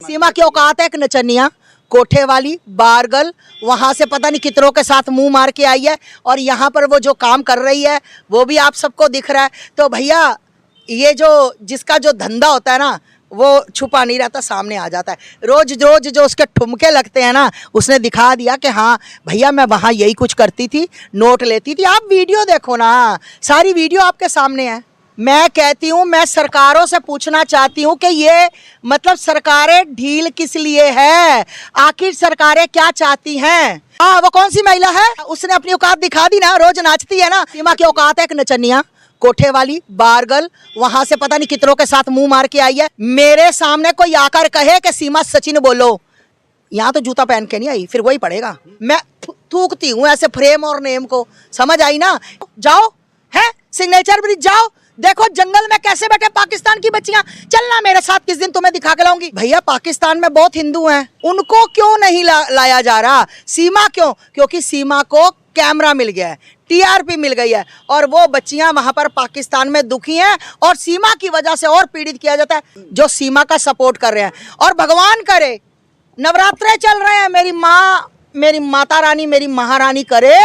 सीमा की औकात है एक नचनिया कोठे वाली बारगल, वहां से पता नहीं कितनों के साथ मुंह मार के आई है और यहाँ पर वो जो काम कर रही है वो भी आप सबको दिख रहा है। तो भैया ये जो जिसका जो धंधा होता है ना वो छुपा नहीं रहता, सामने आ जाता है। रोज रोज जो उसके ठुमके लगते हैं ना, उसने दिखा दिया कि हाँ भैया मैं वहाँ यही कुछ करती थी, नोट लेती थी। आप वीडियो देखो ना, सारी वीडियो आपके सामने है। मैं कहती हूँ, मैं सरकारों से पूछना चाहती हूँ कि ये मतलब सरकारें ढील किस लिए है, आखिर सरकारें क्या चाहती हैं? हाँ, वो कौन सी महिला है, उसने अपनी औकात दिखा दी ना, रोज नाचती है ना। सीमा की औकात है एक नचनिया कोठे वाली बारगल, वहां से पता नहीं कितनों के साथ मुंह मार के आई है। मेरे सामने कोई आकर कहे कि सीमा सचिन बोलो, यहाँ तो जूता पहन के नहीं आई, फिर वही पड़ेगा। मैं थूकती हूँ ऐसे फ्रेम और नेम को, समझ आई ना? जाओ है सिग्नेचर ब्रिज, जाओ देखो जंगल में कैसे बैठे पाकिस्तान की बच्चियां। चलना मेरे साथ, किस दिन तुम्हें दिखा के लाऊंगी। भैया पाकिस्तान में बहुत हिंदू हैं, उनको क्यों नहीं लाया जा रहा? सीमा क्यों? क्योंकि सीमा को कैमरा मिल गया है, टीआरपी मिल गई है और वो बच्चियां वहां पर पाकिस्तान में दुखी हैं और सीमा की वजह से और पीड़ित किया जाता है जो सीमा का सपोर्ट कर रहे हैं। और भगवान करे नवरात्रे चल रहे हैं, मेरी माँ, मेरी माता रानी, मेरी महारानी करे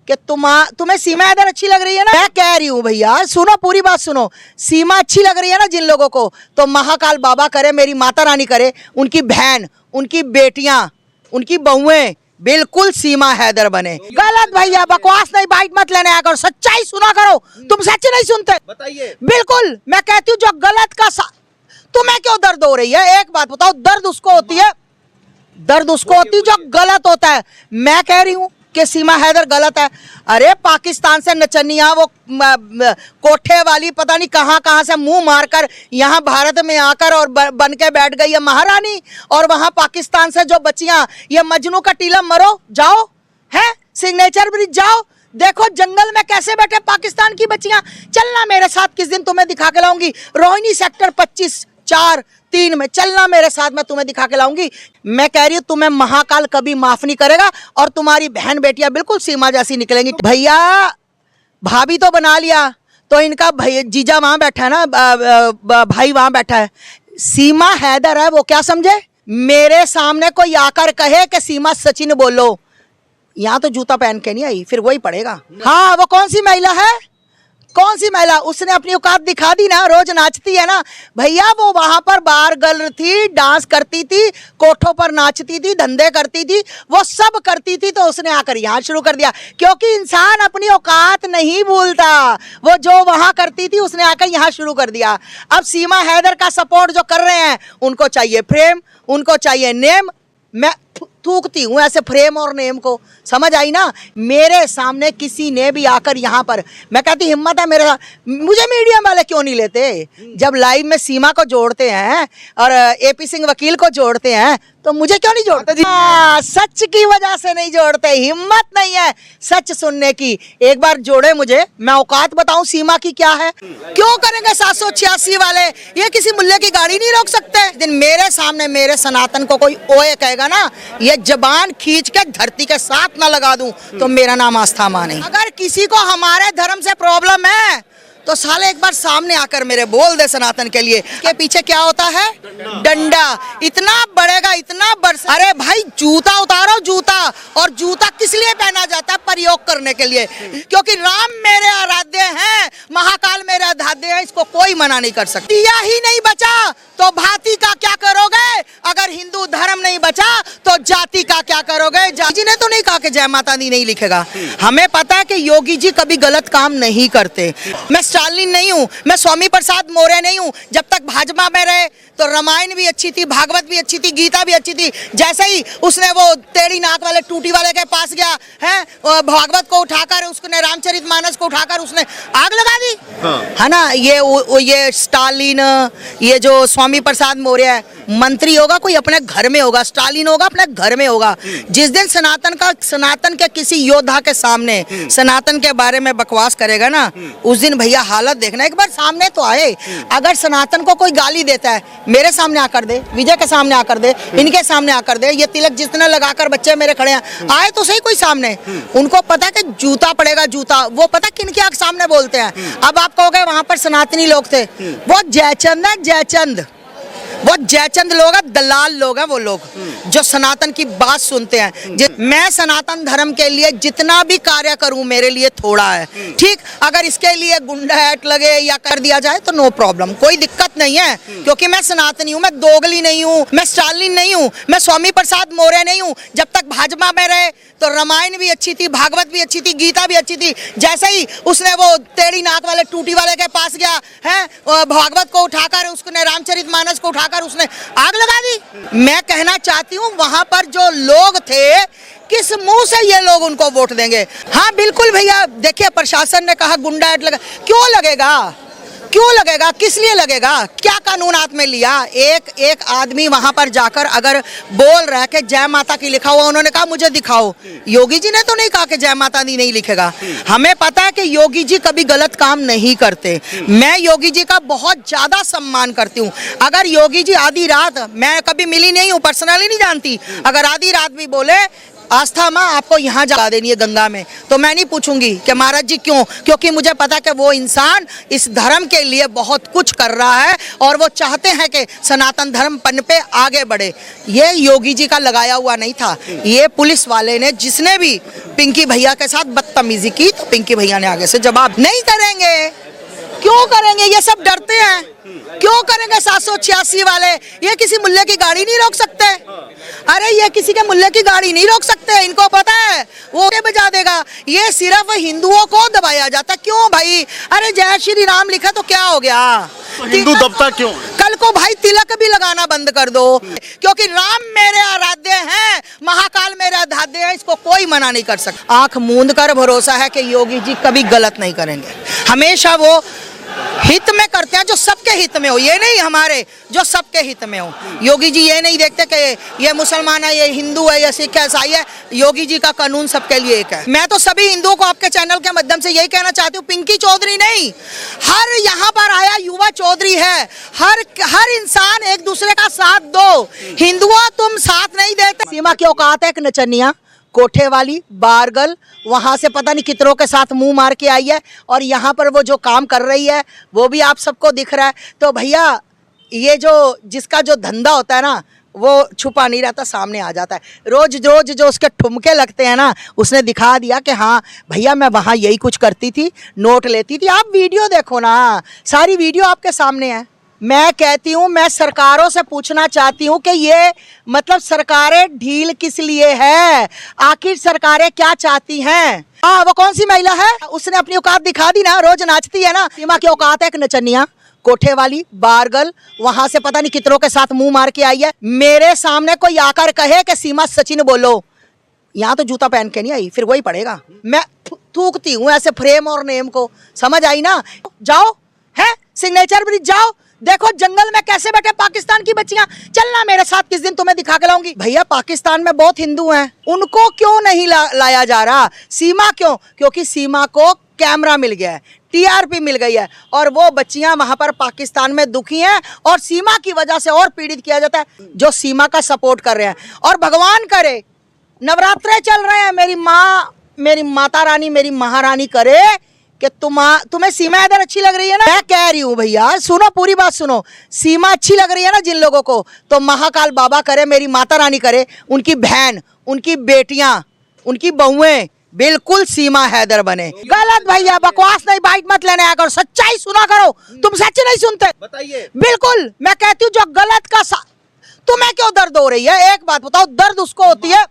कि तुम्हें सीमा हैदर अच्छी लग रही है ना। मैं कह रही हूँ भैया, सुनो पूरी बात सुनो, सीमा अच्छी लग रही है ना जिन लोगों को, तो महाकाल बाबा करे, मेरी माता रानी करे, उनकी बहन, उनकी बेटियां, उनकी बहुएं बिल्कुल सीमा हैदर बने। गलत भैया, बकवास नहीं, बाइट मत लेने आकर, सच्चाई सुना करो। तुम सच नहीं सुनते, बताइए। बिल्कुल मैं कहती हूँ जो गलत का तुम्हें क्यों दर्द हो रही है? एक बात बताओ, दर्द उसको होती है, दर्द उसको होती है जो गलत होता है। मैं कह रही हूँ कि सीमा हैदर गलत है। अरे पाकिस्तान से नचनिया वो कोठे वाली पता नहीं कहाँ से मुंह मारकर यहाँ भारत में आकर और बन के बैठ गई है महारानी, और वहाँ पाकिस्तान से जो बच्चियां, ये मजनू का टीला मरो, जाओ है सिग्नेचर ब्रिज, जाओ देखो जंगल में कैसे बैठे पाकिस्तान की बच्चियां। चलना मेरे साथ, किस दिन तुम्हें दिखा के लाऊंगी। रोहिणी सेक्टर 25/4/3 में चलना मेरे साथ, मैं तुम्हें दिखा के लाऊंगी। मैं कह रही हूँ तुम्हें महाकाल कभी माफ नहीं करेगा और तुम्हारी बहन बेटियां बिल्कुल सीमा जैसी निकलेंगी। भैया भाभी तो बना लिया, तो इनका भैया जीजा वहां बैठा है ना, भाई वहां बैठा है, सीमा हैदर है, वो क्या समझे? मेरे सामने कोई आकर कहे कि सीमा सचिन बोलो, यहाँ तो जूता पहन के नहीं आई, फिर वही पड़ेगा। हाँ, वो कौन सी महिला है, कौन सी महिला, उसने अपनी औकात दिखा दी ना, रोज नाचती है ना। भैया वो वहां पर बार गर्ल थी, डांस करती थी, कोठों पर नाचती थी, धंधे करती थी, वो सब करती थी, तो उसने आकर यहाँ शुरू कर दिया। क्योंकि इंसान अपनी औकात नहीं भूलता, वो जो वहां करती थी उसने आकर यहाँ शुरू कर दिया। अब सीमा हैदर का सपोर्ट जो कर रहे हैं, उनको चाहिए फ्रेम, उनको चाहिए नेम। मैं थूकती हूँ ऐसे फ्रेम और नेम को, समझ आई ना? मेरे सामने किसी ने भी आकर यहाँ पर, मैं कहती हिम्मत है मेरे साथ, मुझे मीडिया वाले क्यों नहीं लेते? जब लाइव में सीमा को जोड़ते हैं और एपी सिंह वकील को जोड़ते हैं, तो मुझे क्यों नहीं जोड़ते जी? सच की वजह से नहीं जोड़ते, हिम्मत नहीं है सच सुनने की। एक बार जोड़े मुझे, मैं औकात बताऊं सीमा की क्या है। क्यों करेंगे 786 वाले, ये किसी मुल्ले की गाड़ी नहीं रोक सकते। दिन मेरे सामने मेरे सनातन को कोई ओए कहेगा ना, ये जबान खींच के धरती के साथ ना लगा दूं, तो मेरा नाम आस्था मां नहीं। अगर किसी को हमारे धर्म से प्रॉब्लम है तो साले एक बार सामने आकर मेरे बोल दे सनातन के लिए। के पीछे क्या होता है? डंडा। इतना बढ़ेगा, इतना बढ़, अरे भाई जूता उतारो, जूता। और जूता किस लिए पहना जाता है? प्रयोग करने के लिए, क्योंकि राम मेरे आराध्य हैं, महाकाल मेरे आराध्य हैं, इसको कोई मना नहीं कर सकता। दिया ही नहीं बचा तो भांति का क्या करोगे? अगर हिंदू धर्म नहीं बचा तो जाति का क्या करोगे? जी ने तो नहीं कहा कि जय माता दी नहीं लिखेगा। हमें पता है कि योगी जी कभी गलत काम नहीं करते। मैं स्टालिन नहीं हूँ, मैं स्वामी प्रसाद मौर्य नहीं हूँ। जब तक भाजपा में रहे तो रामायण भी अच्छी थी, भागवत भी अच्छी थी, गीता भी अच्छी थी। जैसे ही उसने वो टेढ़ी नाक वाले टूटी वाले के पास गया है, भागवत को उठाकर, उसने रामचरितमानस को उठाकर उसने आग लगा दी। है ना? ये स्टालिन, ये जो स्वामी प्रसाद मौर्य है, मंत्री होगा कोई अपने घर में होगा, स्टालिन होगा अपने घर में होगा। जिस दिन सनातन के किसी योद्धा के सामने सनातन के बारे में बकवास करेगा ना, उस दिन भैया हालत देखना। एक बार सामने तो आए, अगर सनातन को कोई गाली देता है, मेरे सामने आकर दे, विजय के सामने आकर दे, इनके सामने आकर दे, ये तिलक जितने लगाकर बच्चे मेरे खड़े हैं, आए तो सही कोई सामने। उनको पता है कि जूता पड़ेगा, जूता, वो पता किनके आग सामने बोलते हैं। अब आप कहोगे वहां पर सनातनी लोग थे, वो जयचंद है, जयचंद। वो जयचंद लोग हैं, दलाल लोग हैं वो लोग जो सनातन की बात सुनते हैं। मैं सनातन धर्म के लिए जितना भी कार्य करूं मेरे लिए थोड़ा है, ठीक। अगर इसके लिए गुंडा एक्ट लगे या कर दिया जाए तो नो प्रॉब्लम, कोई दिक्कत नहीं है, क्योंकि मैं सनातनी हूं, मैं दोगली नहीं हूं, मैं स्टालिन नहीं हूं, मैं स्वामी प्रसाद मौर्य नहीं हूं। जब तक भाजपा में रहे तो रामायण भी अच्छी थी, भागवत भी अच्छी थी, गीता भी अच्छी थी। जैसे ही उसने वो टेढ़ी नाक वाले टूटी वाले के पास गया है, भागवत को उठाकर उसने रामचरितमानस को उठाकर उसने आग लगा दी। मैं कहना चाहती हूँ वहां पर जो लोग थे, किस मुंह से ये लोग उनको वोट देंगे? हाँ बिल्कुल भैया, देखिए प्रशासन ने कहा गुंडा एक्ट लगा, क्यों लगेगा, क्यों लगेगा, किस लिए लगेगा, क्या कानून हाथ में लिया? एक आदमी वहां पर जाकर अगर बोल रहा है कि जय माता की लिखा हुआ, उन्होंने कहा मुझे दिखाओ। योगी जी ने तो नहीं कहा कि जय माता दी नहीं लिखेगा। हमें पता है कि योगी जी कभी गलत काम नहीं करते। मैं योगी जी का बहुत ज्यादा सम्मान करती हूँ। अगर योगी जी आधी रात, मैं कभी मिली नहीं हूँ, पर्सनली नहीं जानती, अगर आधी रात भी बोले आस्था माँ आपको यहाँ जला देनी है गंगा में, तो मैं नहीं पूछूंगी कि महाराज जी क्यों, क्योंकि मुझे पता कि वो इंसान इस धर्म के लिए बहुत कुछ कर रहा है और वो चाहते हैं कि सनातन धर्म पनपे आगे बढ़े। ये योगी जी का लगाया हुआ नहीं था, ये पुलिस वाले ने, जिसने भी पिंकी भैया के साथ बदतमीजी की, तो पिंकी भैया ने आगे से जवाब नहीं करेंगे। क्यों करेंगे? ये सब डरते हैं, क्यों करेंगे? 786 वाले ये किसी मुल्ले की गाड़ी नहीं रोक सकते। अरे ये किसी के मुल्ले की गाड़ी नहीं रोक सकते, इनको पता है वो बजा देगा। ये सिर्फ हिंदुओं को दबाया जाता, क्यों भाई? अरे जय श्री राम लिखा तो क्या हो गया? तो हिंदू दबता क्यों? कल को भाई तिलक भी लगाना बंद कर दो, क्योंकि राम मेरे आराध्य हैं, महाकाल मेरे आराध्य हैं, इसको कोई मना नहीं कर सकता। आंख मूंद कर भरोसा है कि योगी जी कभी गलत नहीं करेंगे, हमेशा वो हित में करते हैं जो सबके हित में हो, ये नहीं हमारे, जो सबके हित में हो। योगी जी ये नहीं देखते कि ये मुसलमान है, ये हिंदू है, ये सिख है, ईसाई है। योगी जी का कानून सबके लिए एक है। मैं तो सभी हिंदुओं को आपके चैनल के माध्यम से यही कहना चाहती हूँ, पिंकी चौधरी नहीं, हर यहाँ पर आया युवा चौधरी है। हर इंसान एक दूसरे का साथ दो। हिंदुओं तुम साथ नहीं देते। सीमा की औकात है एक नचनिया, कोठे वाली, बारगल, वहां से पता नहीं कितनों के साथ मुंह मार के आई है, और यहाँ पर वो जो काम कर रही है वो भी आप सबको दिख रहा है। तो भैया ये जो जिसका जो धंधा होता है ना, वो छुपा नहीं रहता, सामने आ जाता है। रोज रोज जो उसके ठुमके लगते हैं ना, उसने दिखा दिया कि हाँ भैया मैं वहाँ यही कुछ करती थी, नोट लेती थी। आप वीडियो देखो ना, सारी वीडियो आपके सामने है। मैं कहती हूँ, मैं सरकारों से पूछना चाहती हूँ कि ये मतलब सरकारें ढील किस लिए है? आखिर सरकारें क्या चाहती हैं? हाँ वो कौन सी महिला है, उसने अपनी औकात दिखा दी ना, रोज नाचती है ना। सीमा की औकात है एक नचनिया, कोठे वाली, बारगल, वहां से पता नहीं कितनों के साथ मुंह मार के आई है। मेरे सामने कोई आकर कहे कि सीमा सचिन बोलो, यहाँ तो जूता पहन के नहीं आई, फिर वही पड़ेगा। मैं थूकती हूँ ऐसे फ्रेम और नेम को, समझ आई ना? जाओ है सिग्नेचर ब्रिज जाओ, देखो जंगल में कैसे बैठे पाकिस्तान की बच्चियां। चलना मेरे साथ, किस दिन तुम्हें दिखा के लाऊंगी। भैया पाकिस्तान में बहुत हिंदू हैं, उनको क्यों नहीं लाया जा रहा? सीमा क्यों? क्योंकि सीमा को कैमरा मिल गया है, टीआरपी मिल गई है, और वो बच्चियां वहां पर पाकिस्तान में दुखी हैं, और सीमा की वजह से और पीड़ित किया जाता है जो सीमा का सपोर्ट कर रहे हैं। और भगवान करे, नवरात्रे चल रहे हैं, मेरी माँ, मेरी माता रानी, मेरी महारानी करे कि तुम्हें सीमा हैदर अच्छी लग रही है ना। मैं कह रही हूँ भैया, सुनो पूरी बात सुनो, सीमा अच्छी लग रही है ना जिन लोगों को, तो महाकाल बाबा करे, मेरी माता रानी करे, उनकी बहन, उनकी बेटियां, उनकी बहुएं बिल्कुल सीमा हैदर बने। गलत भैया, बकवास नहीं, बाइट मत लेने आया करो, सच्चाई सुना करो। तुम सच नहीं सुनते, बताइए। बिल्कुल मैं कहती हूँ जो गलत का तुम्हें क्यों दर्द हो रही है? एक बात बताओ, दर्द उसको होती है,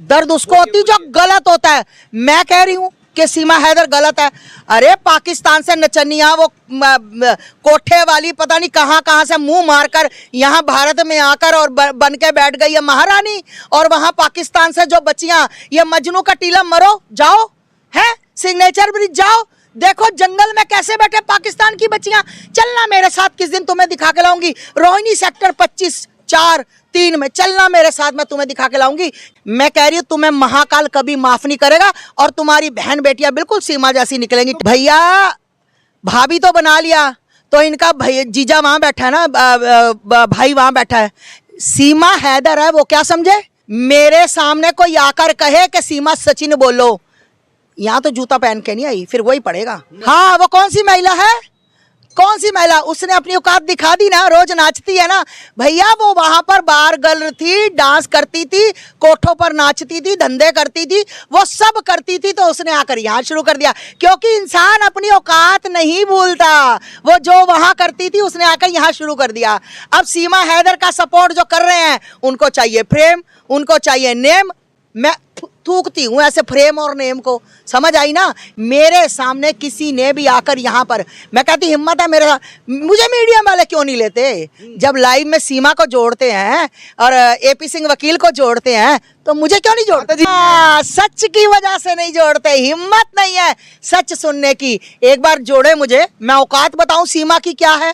दर्द उसको होती है जो गलत होता है। मैं कह रही हूँ कि सीमा हैदर गलत है। अरे पाकिस्तान से नचनिया, वो कोठे वाली, पता नहीं कहाँ से मुंह मारकर यहाँ भारत में आकर और बन के बैठ गई है महारानी, और वहाँ पाकिस्तान से जो बच्चियां, ये मजनू का टीला मरो, जाओ है सिग्नेचर ब्रिज जाओ, देखो जंगल में कैसे बैठे पाकिस्तान की बच्चियां। चलना मेरे साथ, किस दिन तुम्हें दिखा के लाऊंगी। रोहिणी सेक्टर 25/4/3 में चलना मेरे साथ, मैं तुम्हें दिखा के लाऊंगी। मैं कह रही हूँ तुम्हें महाकाल कभी माफ नहीं करेगा, और तुम्हारी बहन बेटियां बिल्कुल सीमा जैसी निकलेंगी। भैया भाभी तो बना लिया, तो इनका भैया जीजा वहां बैठा है ना, भाई वहां बैठा है, सीमा हैदर है, वो क्या समझे? मेरे सामने कोई आकर कहे कि सीमा सचिन बोलो, यहाँ तो जूता पहन के नहीं आई, फिर वही पड़ेगा। हाँ वो कौन सी महिला है, कौन सी महिला? उसने अपनी औकात दिखा दी ना, रोज नाचती है ना भैया। वो वहां पर बार गर्ल थी, डांस करती थी, कोठों पर नाचती थी, धंधे करती थी, वो सब करती थी। तो उसने आकर यहाँ शुरू कर दिया, क्योंकि इंसान अपनी औकात नहीं भूलता। वो जो वहां करती थी उसने आकर यहाँ शुरू कर दिया। अब सीमा हैदर का सपोर्ट जो कर रहे हैं, उनको चाहिए फ्रेम, उनको चाहिए नेम। मैं थूकती हूं ऐसे फ्रेम और नेम को, समझ आई ना। मेरे सामने किसी ने भी आकर यहाँ पर, मैं कहती हिम्मत है मेरे साथ, मुझे मीडिया वाले क्यों नहीं लेते? जब लाइव में सीमा को जोड़ते हैं और एपी सिंह वकील को जोड़ते हैं, तो मुझे क्यों नहीं जोड़ते? सच की वजह से नहीं जोड़ते, हिम्मत नहीं है सच सुनने की। एक बार जोड़े मुझे, मैं औकात बताऊं सीमा की क्या है।